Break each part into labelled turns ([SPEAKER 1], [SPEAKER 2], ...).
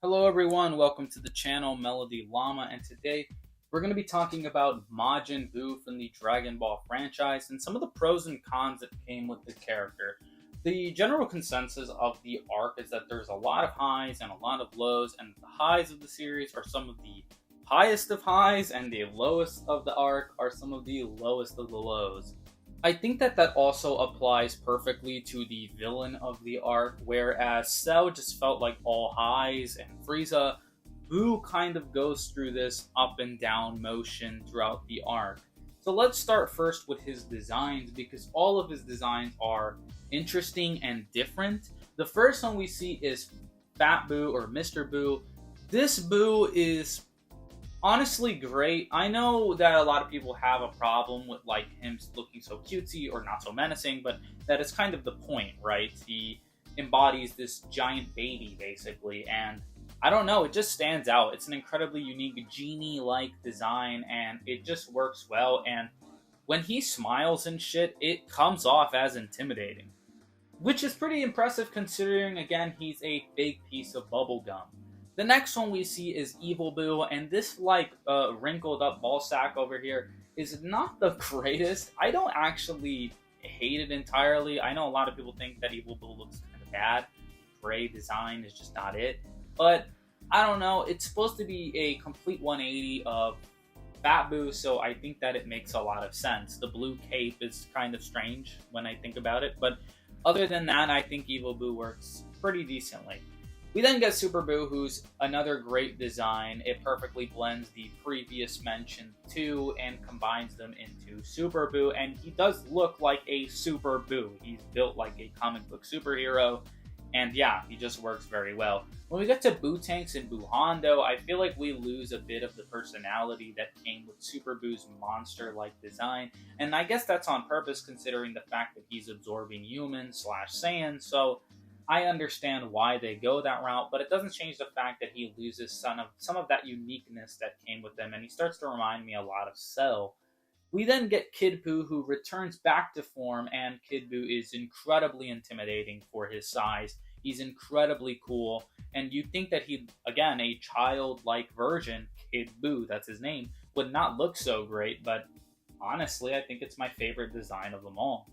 [SPEAKER 1] Hello everyone, welcome to the channel Melody Llama, and today we're going to be talking about Majin Buu from the Dragon Ball franchise and some of the pros and cons that came with the character. The general consensus of the arc is that there's a lot of highs and a lot of lows, and the highs of the series are some of the highest of highs, and the lowest of the arc are some of the lowest of the lows. I think that also applies perfectly to the villain of the arc, whereas Cell just felt like all highs, and Frieza, Boo kind of goes through this up and down motion throughout the arc. So let's start first with his designs, because all of his designs are interesting and different. The first one we see is Fat Boo or Mr. Boo. This Boo is honestly great. I know that a lot of people have a problem with like him looking so cutesy or not so menacing, but that is kind of the point, right? He embodies this giant baby basically, and I don't know, it just stands out. It's an incredibly unique genie-like design, and it just works well. And when he smiles and shit, it comes off as intimidating, which is pretty impressive considering, again, he's a big piece of bubble gum. The next one we see is Evil Boo, and this like wrinkled up ball sack over here is not the greatest. I don't actually hate it entirely. I know a lot of people think that Evil Boo looks kind of bad. Gray design is just not it. But I don't know. It's supposed to be a complete 180 of Fat Boo, so I think that it makes a lot of sense. The blue cape is kind of strange when I think about it, but other than that, I think Evil Boo works pretty decently. We then get Super Boo, who's another great design. It perfectly blends the previous mentioned two and combines them into Super Boo, and he does look like a Super Boo. He's built like a comic book superhero, and yeah, he just works very well. When we get to Boo Tanks and Boo Hondo, I feel like we lose a bit of the personality that came with Super Boo's monster-like design, and I guess that's on purpose considering the fact that he's absorbing humans slash Saiyan, so I understand why they go that route, but it doesn't change the fact that he loses some of that uniqueness that came with him, and he starts to remind me a lot of Cell. We then get Kid Buu, who returns back to form, and Kid Buu is incredibly intimidating for his size. He's incredibly cool, and you'd think that he, again, a childlike version, Kid Buu, that's his name, would not look so great, but honestly, I think it's my favorite design of them all.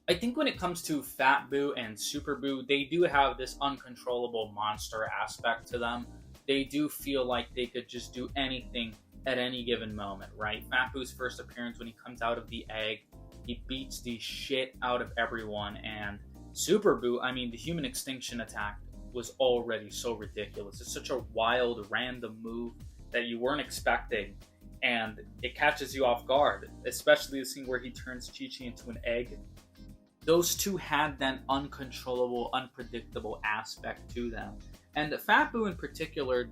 [SPEAKER 1] I think when it comes to Fat Boo and Super Boo, they do have this uncontrollable monster aspect to them. They do feel like they could just do anything at any given moment, right? Fat Boo's first appearance when he comes out of the egg, he beats the shit out of everyone. And Super Boo, I mean, the human extinction attack was already so ridiculous. It's such a wild, random move that you weren't expecting, and it catches you off guard, especially the scene where he turns Chi-Chi into an egg. Those two had that uncontrollable, unpredictable aspect to them. And Fat Boo in particular,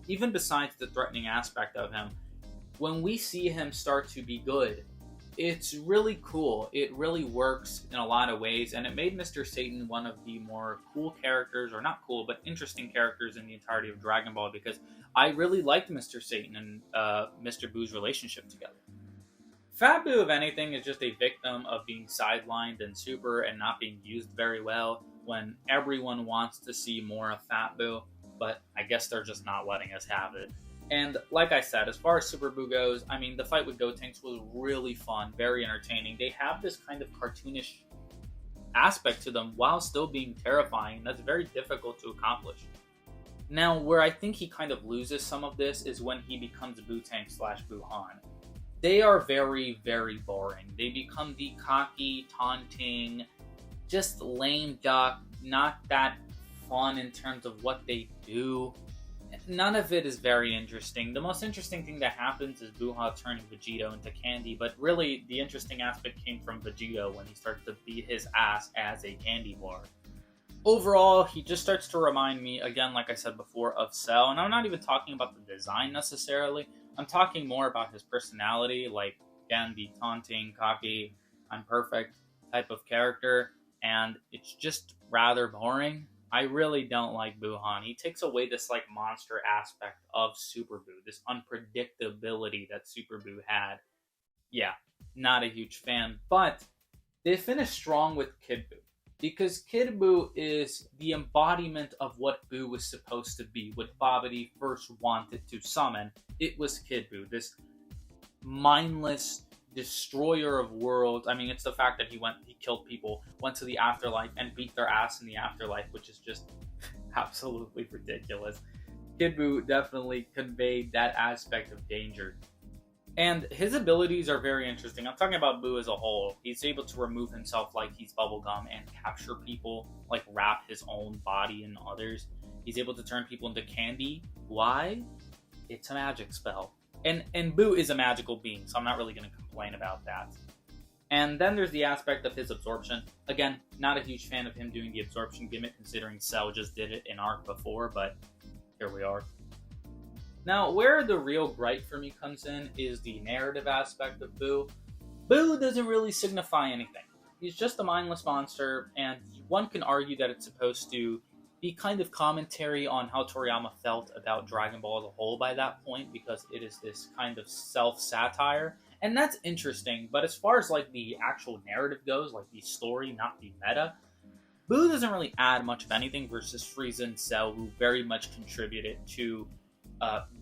[SPEAKER 1] even besides the threatening aspect of him, when we see him start to be good, it's really cool. It really works in a lot of ways, and it made Mr. Satan one of the more cool characters, or not cool, but interesting characters in the entirety of Dragon Ball, because I really liked Mr. Satan and Mr. Boo's relationship together. Fat Boo, if anything, is just a victim of being sidelined in Super and not being used very well when everyone wants to see more of Fat Boo, but I guess they're just not letting us have it. And like I said, as far as Super Boo goes, I mean, the fight with Gotenks was really fun, very entertaining. They have this kind of cartoonish aspect to them while still being terrifying. That's very difficult to accomplish. Now, where I think he kind of loses some of this is when he becomes Boo Tank slash Boo Han. They are very, very boring. They become the cocky, taunting, just lame duck, not that fun in terms of what they do. None of it is very interesting. The most interesting thing that happens is Buha turning Vegito into candy, but really the interesting aspect came from Vegito when he starts to beat his ass as a candy bar. Overall, he just starts to remind me, again, like I said before, of Cell, and I'm not even talking about the design necessarily. I'm talking more about his personality, like, again, the taunting, cocky, I'm perfect type of character, and it's just rather boring. I really don't like Buhan. He takes away this, like, monster aspect of Super Boo, this unpredictability that Super Boo had. Yeah, not a huge fan, but they finished strong with Kid Boo. because Kid Buu is the embodiment of what Buu was supposed to be. What Babidi first wanted to summon, it was Kid Buu, this mindless destroyer of worlds. I mean, it's the fact that he killed people, went to the afterlife, and beat their ass in the afterlife, which is just absolutely ridiculous. Kid Buu definitely conveyed that aspect of danger. And his abilities are very interesting. I'm talking about Buu as a whole. He's able to remove himself like he's bubblegum and capture people, like wrap his own body in others. He's able to turn people into candy. Why? It's a magic spell. And Buu is a magical being, so I'm not really going to complain about that. And then there's the aspect of his absorption. Again, not a huge fan of him doing the absorption gimmick, considering Cell just did it in Arc before, but here we are. Now, where the real gripe for me comes in is the narrative aspect of Buu. Buu doesn't really signify anything. He's just a mindless monster, and one can argue that it's supposed to be kind of commentary on how Toriyama felt about Dragon Ball as a whole by that point, because it is this kind of self-satire. And that's interesting, but as far as like the actual narrative goes, like the story, not the meta, Buu doesn't really add much of anything versus Frieza and Cell, who very much contributed to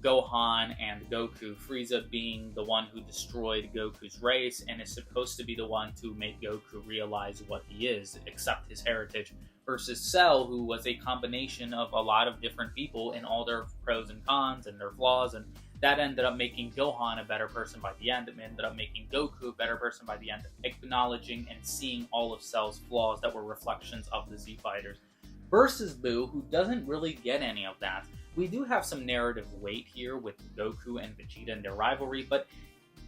[SPEAKER 1] Gohan and Goku. Frieza being the one who destroyed Goku's race and is supposed to be the one to make Goku realize what he is, accept his heritage, versus Cell, who was a combination of a lot of different people and all their pros and cons and their flaws, and that ended up making Gohan a better person by the end. It ended up making Goku a better person by the end, acknowledging and seeing all of Cell's flaws that were reflections of the Z Fighters. Versus Buu, who doesn't really get any of that. We do have some narrative weight here with Goku and Vegeta and their rivalry, but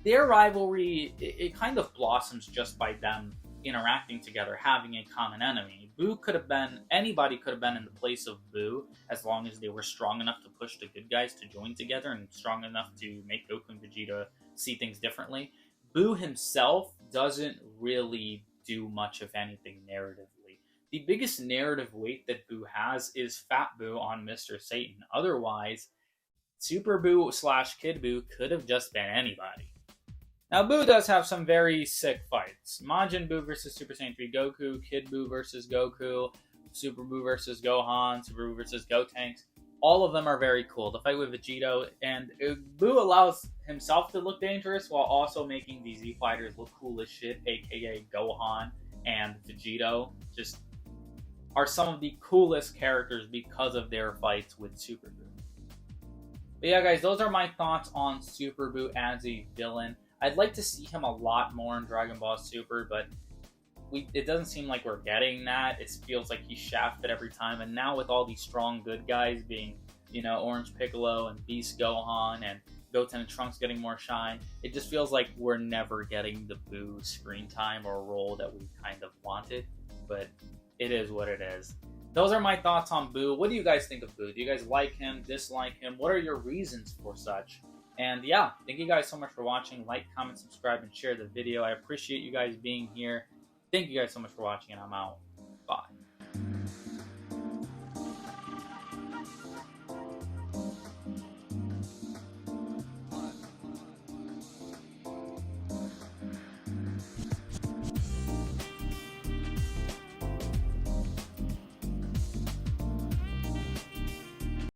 [SPEAKER 1] their rivalry, it kind of blossoms just by them interacting together, having a common enemy. Anybody could have been in the place of Buu, as long as they were strong enough to push the good guys to join together and strong enough to make Goku and Vegeta see things differently. Buu himself doesn't really do much of anything narratively. The biggest narrative weight that Buu has is Fat Buu on Mr. Satan. Otherwise, Super Buu / Kid Buu could have just been anybody. Now, Buu does have some very sick fights. Majin Buu versus Super Saiyan 3 Goku, Kid Buu versus Goku, Super Buu versus Gohan, Super Buu versus Gotenks. All of them are very cool. The fight with Vegito, and Buu allows himself to look dangerous while also making the Z Fighters look cool as shit, aka Gohan and Vegito. Just are some of the coolest characters because of their fights with Super Buu. But yeah, guys, those are my thoughts on Super Buu as a villain. I'd like to see him a lot more in Dragon Ball Super, but it doesn't seem like we're getting that. It feels like he's shafted every time, and now with all these strong good guys being, Orange Piccolo and Beast Gohan and Goten and Trunks getting more shine, it just feels like we're never getting the Buu screen time or role that we kind of wanted, but it is what it is. Those are my thoughts on Buu. What do you guys think of Buu? Do you guys like him, dislike him? What are your reasons for such? And yeah, thank you guys so much for watching. Like, comment, subscribe, and share the video. I appreciate you guys being here. Thank you guys so much for watching, and I'm out.